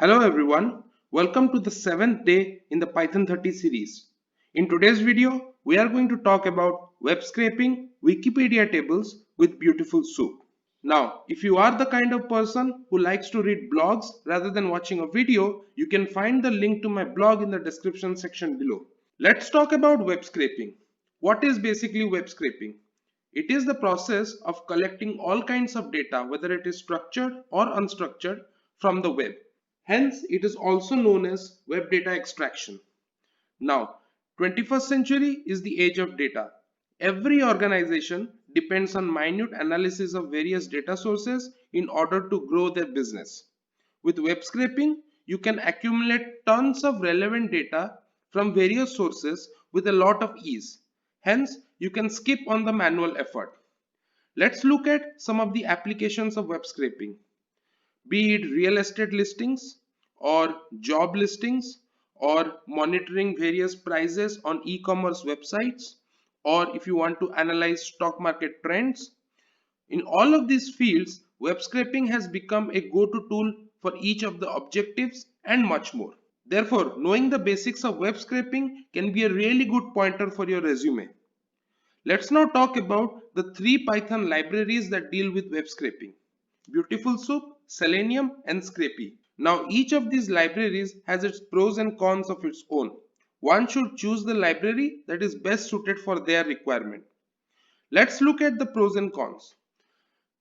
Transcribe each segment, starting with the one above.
Hello everyone, welcome to the 7th day in the Python 30 series. In today's video, we are going to talk about web scraping Wikipedia tables with Beautiful Soup. Now, if you are the kind of person who likes to read blogs rather than watching a video, you can find the link to my blog in the description section below. Let's talk about web scraping. What is basically web scraping? It is the process of collecting all kinds of data, whether it is structured or unstructured, from the web. Hence, it is also known as web data extraction. Now, 21st century is the age of data. Every organization depends on minute analysis of various data sources in order to grow their business. With web scraping, you can accumulate tons of relevant data from various sources with a lot of ease. Hence, you can skip on the manual effort. Let's look at some of the applications of web scraping, be it real estate listings or job listings or monitoring various prices on e-commerce websites, or if you want to analyze stock market trends. In all of these fields, web scraping has become a go-to tool for each of the objectives and much more. Therefore, knowing the basics of web scraping can be a really good pointer for your resume. Let's now talk about the three Python libraries that deal with web scraping: Beautiful Soup, Selenium, and Scrapy. Now, each of these libraries has its pros and cons of its own. One should choose the library that is best suited for their requirement. Let's look at the pros and cons.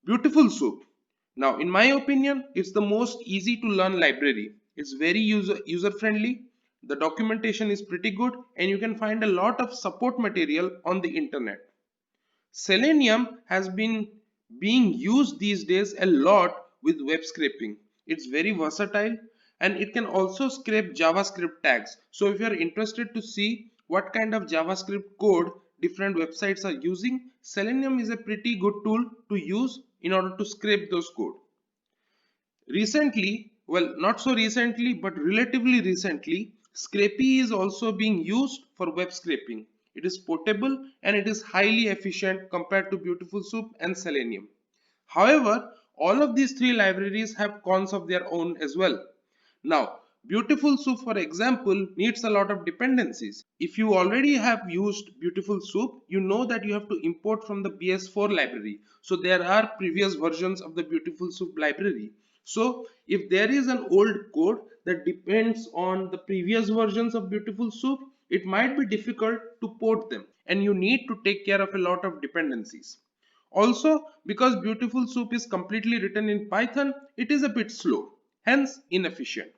Beautiful Soup. Now, in my opinion, it's the most easy to learn library. It's very user friendly. The documentation is pretty good and you can find a lot of support material on the internet. Selenium has been being used these days a lot with web scraping. It's very versatile and it can also scrape JavaScript tags. So if you are interested to see what kind of JavaScript code different websites are using, Selenium is a pretty good tool to use in order to scrape those code. Recently, well, not so recently, but relatively recently, Scrapy is also being used for web scraping. It is portable and it is highly efficient compared to Beautiful Soup and Selenium. However, all of these three libraries have cons of their own as well. Now, Beautiful Soup, for example, needs a lot of dependencies. If you already have used Beautiful Soup, you know that you have to import from the BS4 library. So there are previous versions of the Beautiful Soup library. So if there is an old code that depends on the previous versions of Beautiful Soup, it might be difficult to port them and you need to take care of a lot of dependencies. Also, because Beautiful Soup is completely written in Python, it is a bit slow, hence inefficient.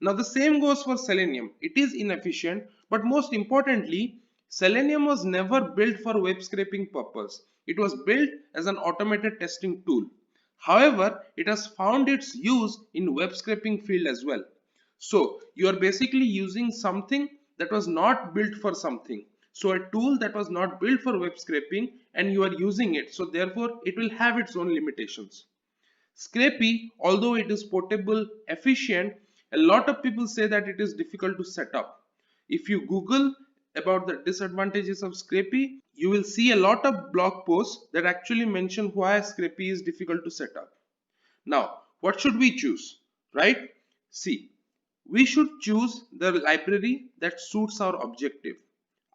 Now the same goes for Selenium. It is inefficient, but most importantly, Selenium was never built for web scraping purpose. It was built as an automated testing tool. However, it has found its use in web scraping field as well. So you are basically using something that was not built for something. So a tool that was not built for web scraping and you are using it. So therefore it will have its own limitations. Scrapy, although it is portable, efficient, a lot of people say that it is difficult to set up. If you Google about the disadvantages of Scrapy, you will see a lot of blog posts that actually mention why Scrapy is difficult to set up. Now, what should we choose? Right? See, we should choose the library that suits our objective.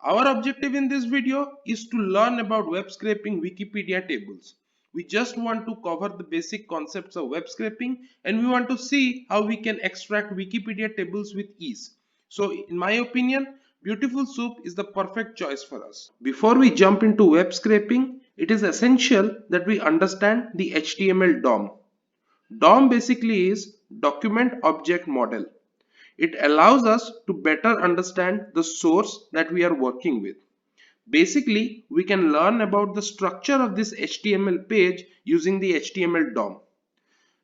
Our objective in this video is to learn about web scraping Wikipedia tables. We just want to cover the basic concepts of web scraping and we want to see how we can extract Wikipedia tables with ease. So in my opinion, Beautiful Soup is the perfect choice for us. Before we jump into web scraping, it is essential that we understand the HTML DOM. DOM basically is Document Object Model. It allows us to better understand the source that we are working with. Basically, we can learn about the structure of this HTML page using the HTML DOM.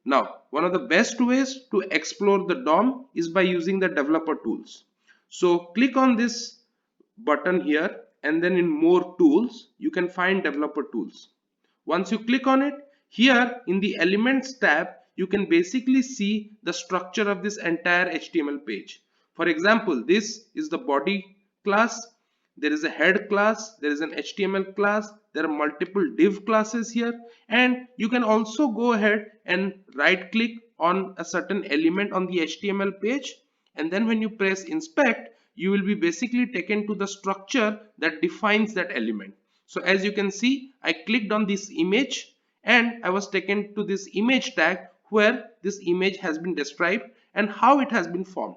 Now, one of the best ways to explore the DOM is by using the developer tools. So click on this button here and then in more tools, you can find developer tools. Once you click on it, here in the elements tab, you can basically see the structure of this entire HTML page. For example, this is the body class, there is a head class, there is an HTML class, there are multiple div classes here, and you can also go ahead and right click on a certain element on the HTML page, and then when you press inspect, you will be basically taken to the structure that defines that element. So as you can see, I clicked on this image and I was taken to this image tag where this image has been described and how it has been formed.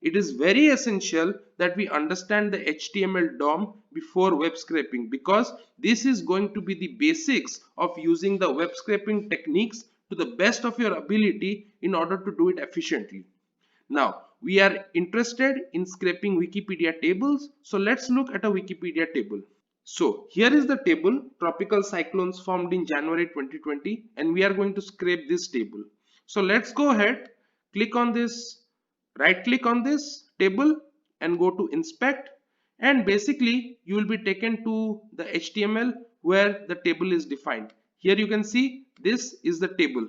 It is very essential that we understand the HTML DOM before web scraping, because this is going to be the basics of using the web scraping techniques to the best of your ability in order to do it efficiently. Now, we are interested in scraping Wikipedia tables, so let's look at a Wikipedia table. So here is the table, tropical cyclones formed in January 2020, and we are going to scrape this table. So let's go ahead, click on this, right click on this table and go to inspect, and basically you will be taken to the HTML where the table is defined. Here you can see this is the table.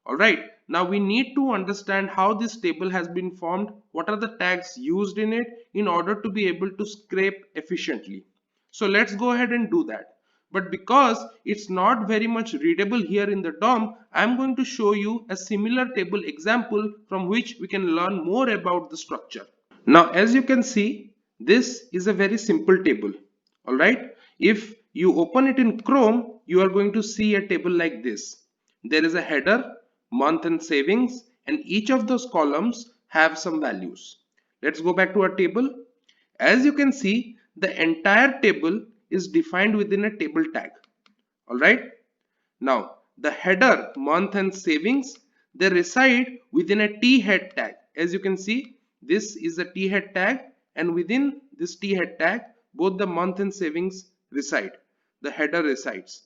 Alright, now we need to understand how this table has been formed, what are the tags used in it in order to be able to scrape efficiently. So let's go ahead and do that. But because it's not very much readable here in the DOM, I'm going to show you a similar table example from which we can learn more about the structure. Now as you can see, this is a very simple table. Alright, if you open it in Chrome, you are going to see a table like this. There is a header, month and savings, and each of those columns have some values. Let's go back to our table. As you can see, the entire table is defined within a table tag. Alright, now the header, month and savings, they reside within a t-head tag. As you can see, this is a t-head tag, and within this t-head tag both the month and savings reside. The header resides.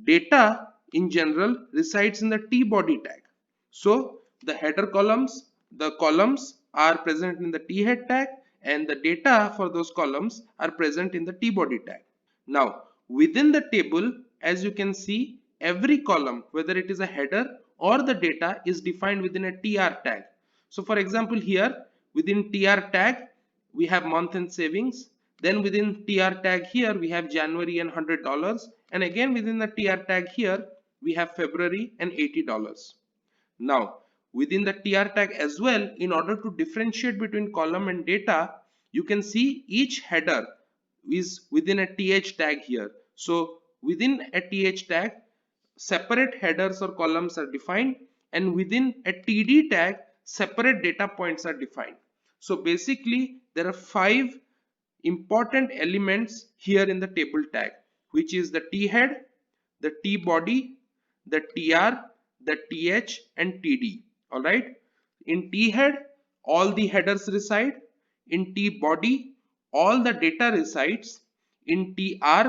Data in general resides in the t-body tag. So the header columns, the columns are present in the t-head tag, and the data for those columns are present in the t-body tag. Now within the table, as you can see, every column, whether it is a header or the data, is defined within a tr tag. So for example, here within tr tag we have month and savings, then within tr tag here we have January and $100, and again within the tr tag here we have February and $80. Now within the tr tag as well, in order to differentiate between column and data, you can see each header is within a th tag here. So within a th tag, separate headers or columns are defined, and within a td tag, separate data points are defined. So basically there are 5 important elements here in the table tag, which is the t head, the t body, the tr, the th, and td. Alright, in t head all the headers reside, in t body all the data resides, in tr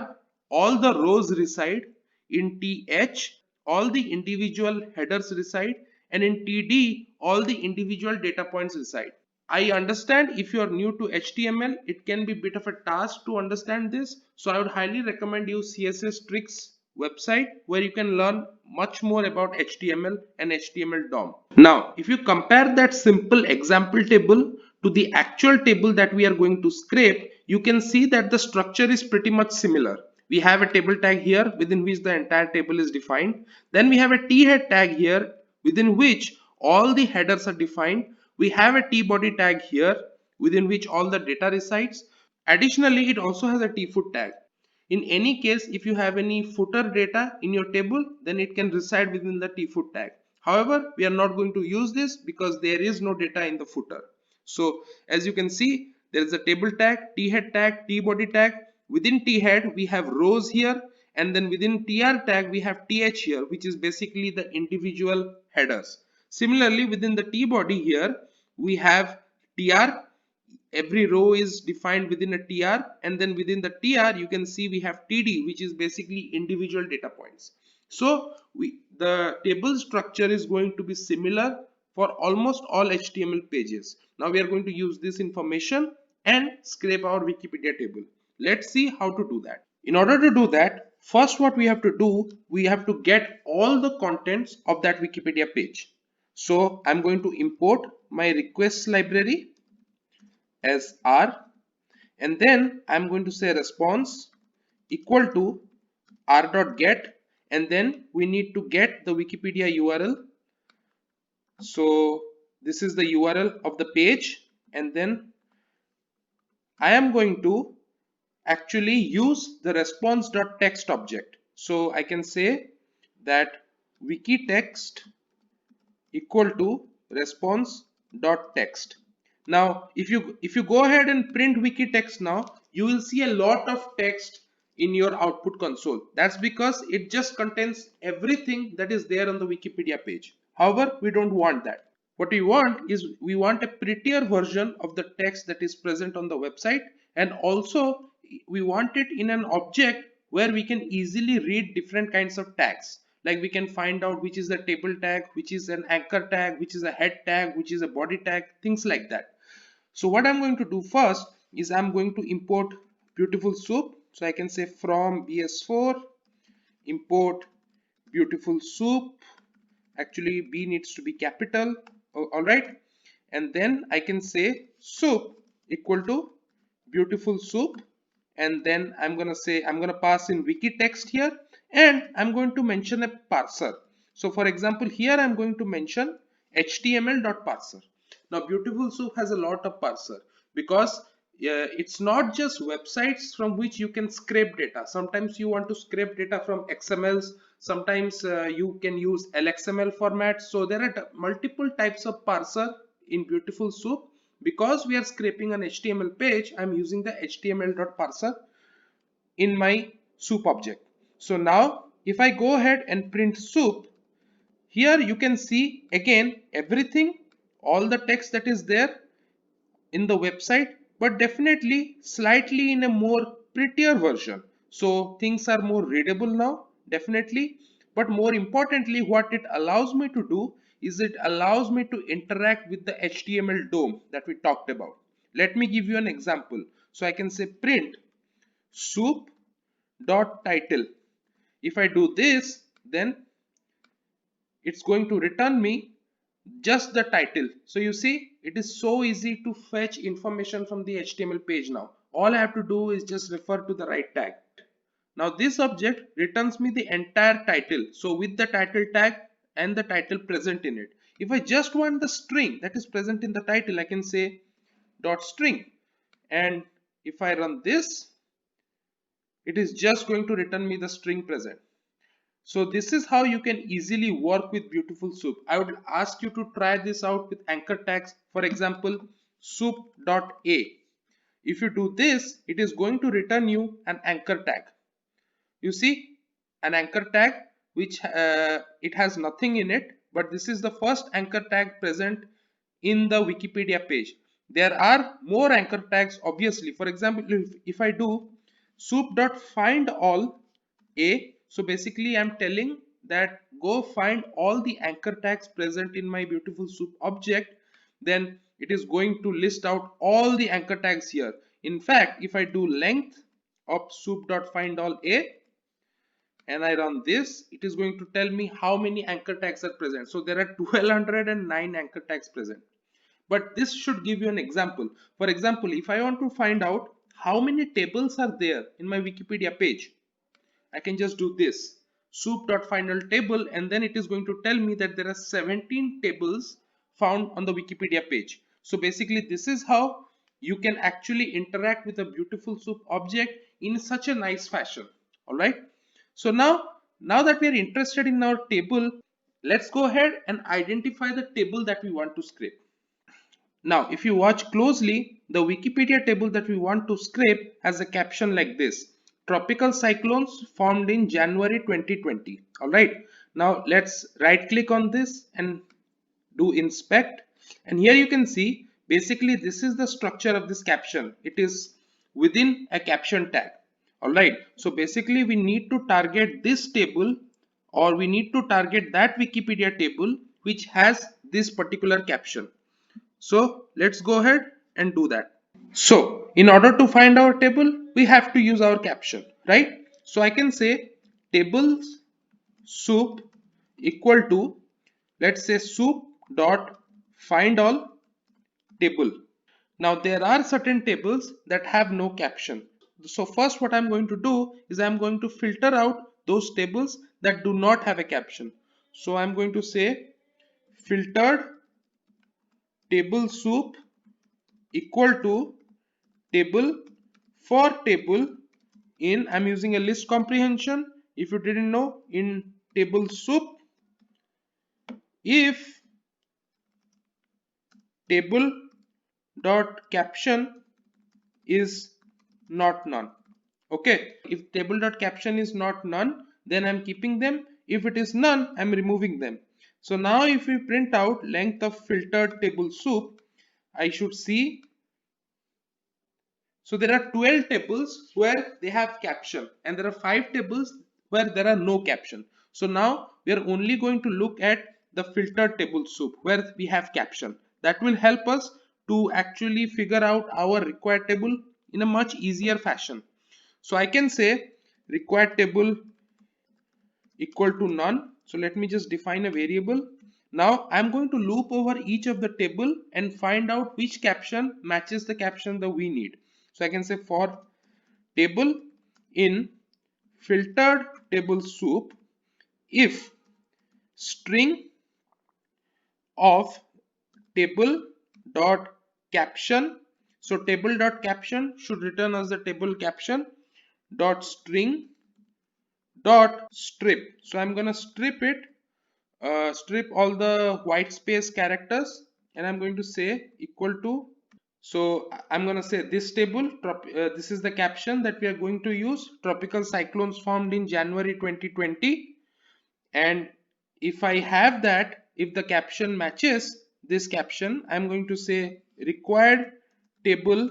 all the rows reside, in th all the individual headers reside, and in td all the individual data points reside. I understand if you are new to HTML, it can be a bit of a task to understand this. So I would highly recommend you CSS Tricks website, where you can learn much more about HTML and HTML DOM. Now, if you compare that simple example table to the actual table that we are going to scrape, you can see that the structure is pretty much similar. We have a table tag here within which the entire table is defined. Then we have a t-head tag here within which all the headers are defined. We have a t-body tag here within which all the data resides. Additionally, it also has a t-foot tag. In any case, if you have any footer data in your table, then it can reside within the t-foot tag. However, we are not going to use this because there is no data in the footer. So as you can see, there is a table tag, t-head tag, t-body tag. Within t-head we have rows here, and then within tr tag we have th here, which is basically the individual headers. Similarly, within the t-body here we have tr. Every row is defined within a tr, and then within the tr you can see we have td, which is basically individual data points. So the table structure is going to be similar for almost all HTML pages. Now we are going to use this information and scrape our Wikipedia table. Let's see how to do that. In order to do that, first what we have to do, we have to get all the contents of that Wikipedia page. So I'm going to import my requests library as R, and then I'm going to say response equal to r.get, and then we need to get the Wikipedia URL So this is the URL of the page, and then I am going to actually use the response.text object. So I can say that wiki text equal to response.text. Now if you go ahead and print wiki text now, you will see a lot of text in your output console. That's because it just contains everything that is there on the Wikipedia page. However, we don't want that. What we want is we want a prettier version of the text that is present on the website, and also we want it in an object where we can easily read different kinds of tags. Like we can find out which is the table tag, which is an anchor tag, which is a head tag, which is a body tag, things like that. So what I'm going to do first is I'm going to import Beautiful Soup. So I can say from BS4 import Beautiful Soup. Actually B needs to be capital. All right, and then I can say soup equal to Beautiful Soup, and then I'm gonna say I'm gonna pass in wiki text here, and I'm going to mention a parser. So for example, here I'm going to mention html.parser. Now Beautiful Soup has a lot of parser because it's not just websites from which you can scrape data. Sometimes you want to scrape data from XMLs, sometimes you can use LXML format. So there are multiple types of parser in Beautiful Soup. Because we are scraping an HTML page, I'm using the html.parser in my soup object. So now if I go ahead and print soup, here you can see again everything, all the text that is there in the website, but definitely slightly in a more prettier version. So things are more readable now, definitely. But more importantly, what it allows me to do is it allows me to interact with the HTML DOM that we talked about. Let me give you an example. So I can say print soup dot title. If I do this, then it's going to return me just the title. So you see, it is so easy to fetch information from the HTML page now. All I have to do is just refer to the right tag. Now this object returns me the entire title. So with the title tag and the title present in it. If I just want the string that is present in the title, I can say dot string. And if I run this, it is just going to return me the string present. So this is how you can easily work with Beautiful Soup. I would ask you to try this out with anchor tags. For example, soup.a. If you do this, it is going to return you an anchor tag. You see, an anchor tag which it has nothing in it, but this is the first anchor tag present in the Wikipedia page. There are more anchor tags obviously. For example, if I do soup.findAll a, so basically I'm telling that go find all the anchor tags present in my Beautiful Soup object, then it is going to list out all the anchor tags here. In fact, if I do length of soup.findAll a and I run this, it is going to tell me how many anchor tags are present. So there are 1209 anchor tags present. But this should give you an example. For example, if I want to find out how many tables are there in my Wikipedia page, I can just do this soup.findAllTable, and then it is going to tell me that there are 17 tables found on the Wikipedia page. So basically this is how you can actually interact with a Beautiful Soup object in such a nice fashion. Alright. So now that we are interested in our table, let's go ahead and identify the table that we want to scrape. Now, if you watch closely, the Wikipedia table that we want to scrape has a caption like this: Tropical cyclones formed in January 2020. Alright, now let's right click on this and do inspect. And here you can see, basically this is the structure of this caption. It is within a caption tag. Alright, so basically we need to target this table, or we need to target that Wikipedia table which has this particular caption. So let's go ahead and do that. So in order to find our table, we have to use our caption, right? So I can say tables soup equal to, let's say, soup dot find all table. Now there are certain tables that have no caption. So first what I'm going to do is I'm going to filter out those tables that do not have a caption. So I'm going to say filtered table soup equal to table for table in, I'm using a list comprehension if you didn't know, in table soup if table dot caption is not none. Okay, if table dot caption is not none, then I'm keeping them. If it is none, I'm removing them. So now if we print out length of filtered table soup, I should see, so there are 12 tables where they have caption and there are 5 tables where there are no caption. So now we are only going to look at the filtered table soup where we have caption. That will help us to actually figure out our required table in a much easier fashion. So I can say required table equal to none. So let me just define a variable. Now I'm going to loop over each of the table and find out which caption matches the caption that we need. So I can say for table in filtered table soup if string of table dot caption, so table dot caption should return as the table caption dot string dot strip. So I'm gonna strip it, strip all the white space characters, and I'm going to say equal to, so I'm going to say this table, this is the caption that we are going to use, tropical cyclones formed in January 2020, and if I have that, if the caption matches this caption, I'm going to say required table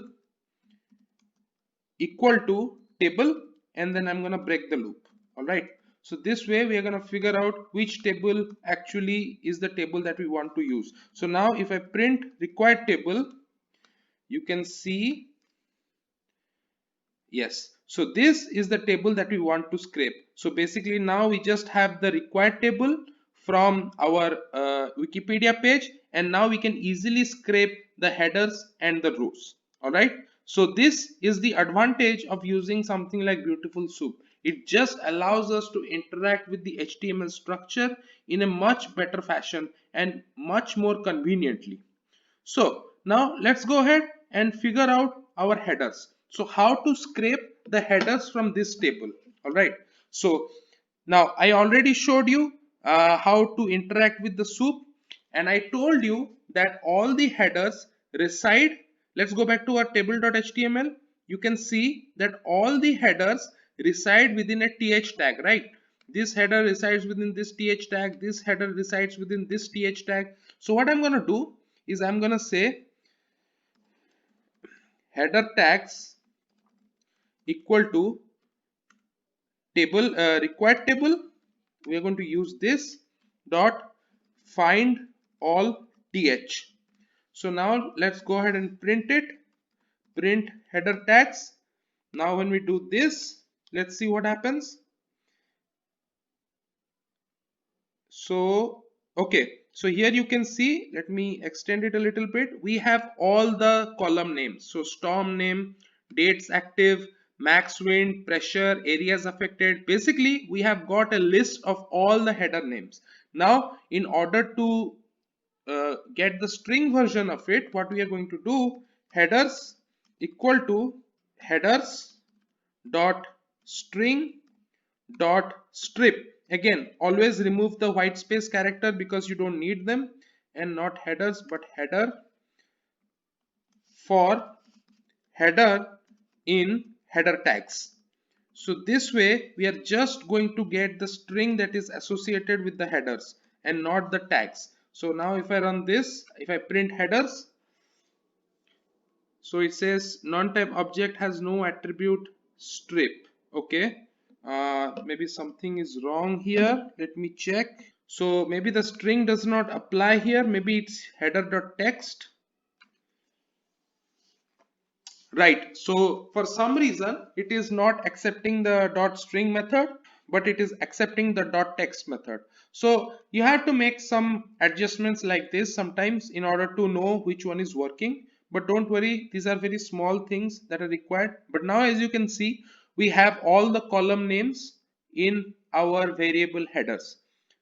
equal to table, and then I'm going to break the loop. All right, so this way we are going to figure out which table actually is the table that we want to use. So now if I print required table, you can see, yes, so this is the table that we want to scrape. So basically now we just have the required table from our Wikipedia page, and now we can easily scrape the headers and the rows. All right, so this is the advantage of using something like Beautiful Soup. It just allows us to interact with the HTML structure in a much better fashion and much more conveniently. So now let's go ahead and figure out our headers. So how to scrape the headers from this table. All right. So now I already showed you how to interact with the soup, and I told you that all the headers reside. Let's go back to our table.html. You can see that all the headers reside within a th tag, right? This header resides within this th tag. This header resides within this th tag. So what I'm going to do is I'm going to say header tags equal to table, required table. We are going to use this dot find all th. So now let's go ahead and print it, print header tags. Now when we do this, let's see what happens. So okay, so here you can see, let me extend it a little bit. We have all the column names. So storm name, dates active, max wind, pressure, areas affected. Basically we have got a list of all the header names. Now in order to get the string version of it, what we are going to do, headers equal to headers dot string dot strip. Again, always remove the white space character because you don't need them, and not headers but header for header in header tags. So this way we are just going to get the string that is associated with the headers and not the tags. So now if I run this, if I print headers, so it says non-type object has no attribute strip. Okay, maybe something is wrong here. Let me check. So maybe the string does not apply here. Maybe it's header.text. Right. So for some reason it is not accepting the dot string method, but it is accepting the dot text method. So you have to make some adjustments like this sometimes in order to know which one is working. But don't worry, these are very small things that are required. But now as you can see, we have all the column names in our variable headers.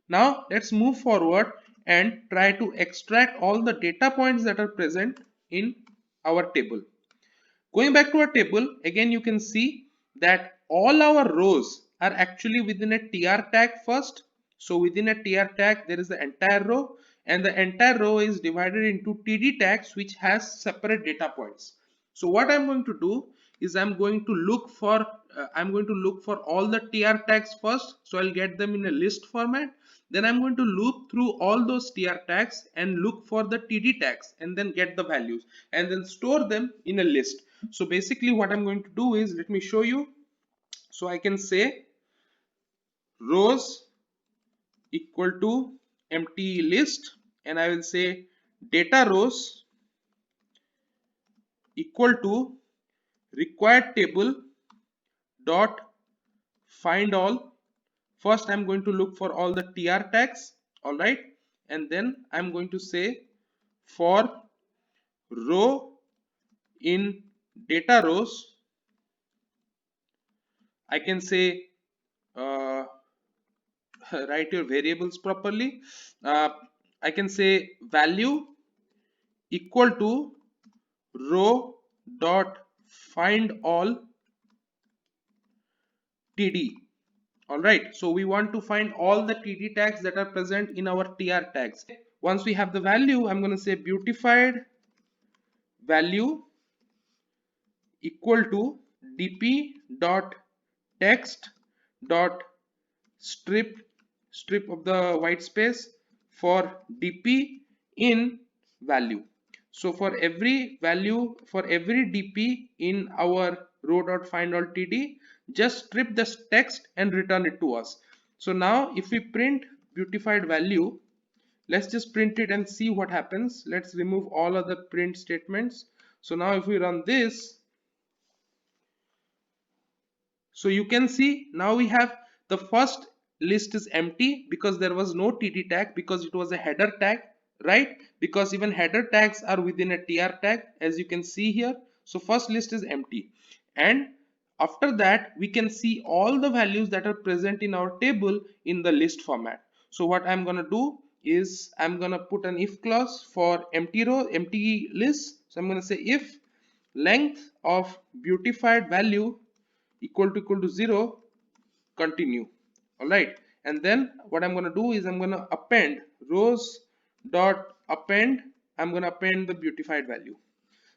Now let's move forward and try to extract all the data points that are present in our table. Going back to our table, again you can see that all our rows are actually within a tr tag first. So within a tr tag there is the entire row, and the entire row is divided into td tags which has separate data points. So what I'm going to do is I'm going to look for all the tr tags first. So I'll get them in a list format. Then I'm going to loop through all those tr tags and look for the td tags and then get the values and then store them in a list. So basically what I'm going to do is, let me show you. So I can say rows equal to empty list, and I will say data rows equal to required table dot find all. First I'm going to look for all the tr tags, all right, and then I'm going to say for row in data rows, I can say write your variables properly. I can say value equal to row dot find all td. All right, so we want to find all the td tags that are present in our tr tags. Once we have the value, I'm going to say beautified value equal to dp dot text dot strip of the white space for dp in value. So for every value, for every dp in our row.findAllTD, just strip this text and return it to us. So now if we print beautified value, let's just print it and see what happens. Let's remove all other print statements. So now if we run this, so you can see now we have the first list is empty because there was no td tag, because it was a header tag, right? Because even header tags are within a tr tag, as you can see here. So first list is empty, and after that we can see all the values that are present in our table in the list format. So what I'm gonna do is I'm gonna put an if clause for empty row, empty list. So I'm gonna say if length of beautified value equal to 0, continue. All right, and then what I'm going to do is I'm going to append rows dot append. I'm going to append the beautified value.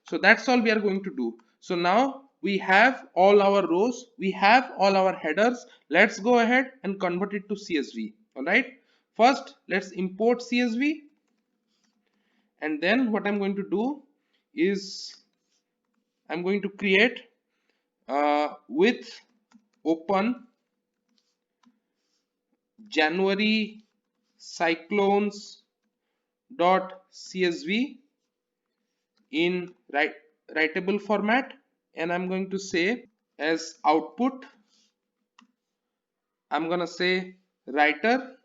So that's all we are going to do. So now we have all our rows, we have all our headers. Let's go ahead and convert it to csv. All right, first let's import csv, and then what I'm going to do is I'm going to create with open January cyclones dot csv in writable format, and I'm going to say as output I'm going to say writer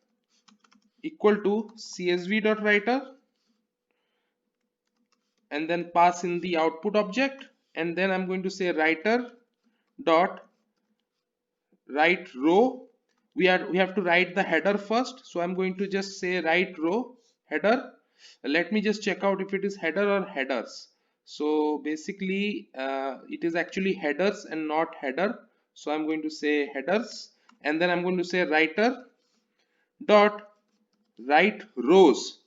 equal to csv dot writer, and then pass in the output object, and then I'm going to say writer dot write row. We have to write the header first, so I'm going to just say write row header. Let me just check out if it is header or headers. So basically it is actually headers and not header, so I'm going to say headers, and then I'm going to say writer dot write rows,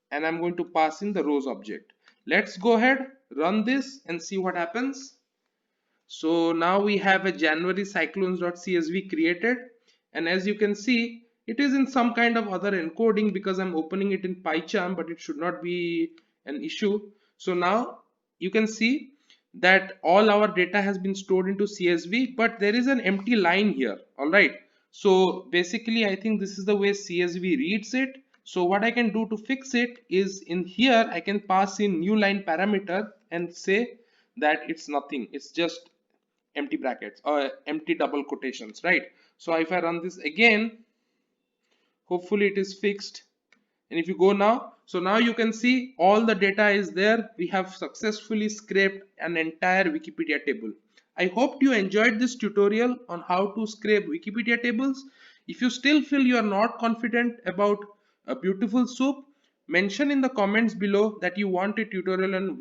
and I'm going to pass in the rows object. Let's go ahead, run this and see what happens. So now we have a January cyclones.csv created, and as you can see it is in some kind of other encoding because I'm opening it in PyCharm, but it should not be an issue. So now you can see that all our data has been stored into CSV, but there is an empty line here. All right, so basically I think this is the way CSV reads it. So what I can do to fix it is in here I can pass in new line parameter and say that it's nothing, it's just empty brackets or empty double quotations, right? So if I run this again, hopefully it is fixed, and if you go now, so now you can see all the data is there. We have successfully scraped an entire Wikipedia table. I hope you enjoyed this tutorial on how to scrape Wikipedia tables. If you still feel you are not confident about a beautiful soup, mention in the comments below that you want a tutorial on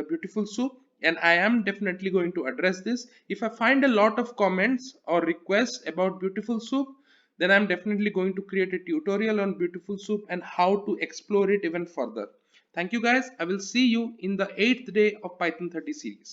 beautiful soup, and I am definitely going to address this. If I find a lot of comments or requests about beautiful soup, then I'm definitely going to create a tutorial on beautiful soup and how to explore it even further. Thank you guys. I will see you in the 8th day of Python 30 series.